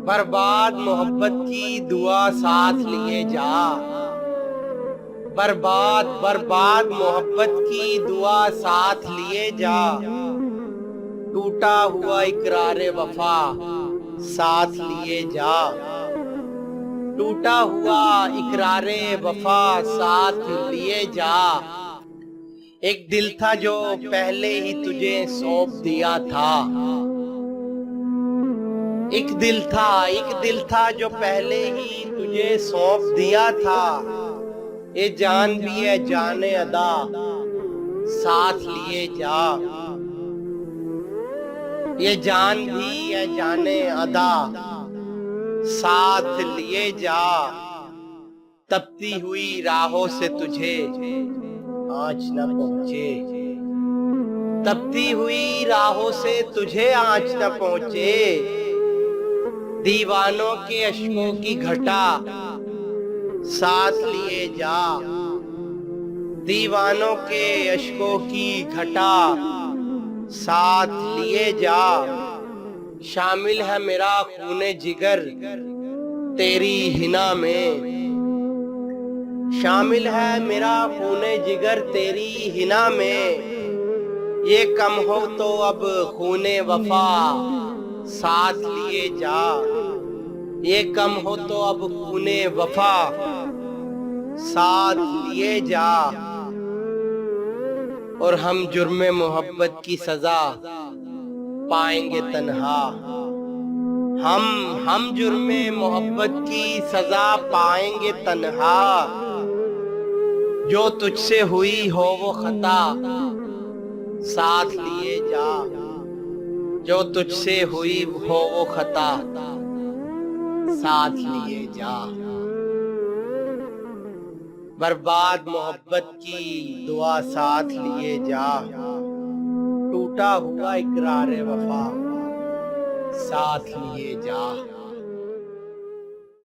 बर्बाद मोहब्बत की दुआ साथ लिए जा। बर्बाद बर्बाद मोहब्बत की दुआ साथ लिए जा। टूटा हुआ इकरार वफा साथ लिए जा। टूटा हुआ इकरार वफा साथ लिए जा। एक दिल था जो पहले ही तुझे सौंप दिया था। एक दिल था जो पहले ही तुझे सौंप दिया था। ये जान भी है जाने अदा साथ लिए जा। ये जान भी है जाने अदा साथ लिए जा। तपती हुई राहों से तुझे आँच न पहुँचे। तपती हुई राहों से तुझे आँच न पहुँचे। दीवानों के अश्कों की घटा साथ लिए जा। दीवानों के अश्कों की घटा साथ लिए जा। शामिल है मेरा खूने जिगर तेरी हिना में। शामिल है मेरा खूने जिगर तेरी हिना में। ये कम हो तो अब खूने वफा साथ लिए जा। ये कम हो तो अब खूने वफा साथ लिए जा। और हम जुर्मे मोहब्बत की सजा पाएंगे तन्हा। हम जुर्मे मोहब्बत की सजा पाएंगे तन्हा। जो तुझसे हुई हो वो खता साथ लिए जा। जो तुझसे हुई हो वो खता साथ लिए जा। बर्बाद मोहब्बत की दुआ साथ लिए जा। टूटा हुआ इकरार वफा साथ लिए जा।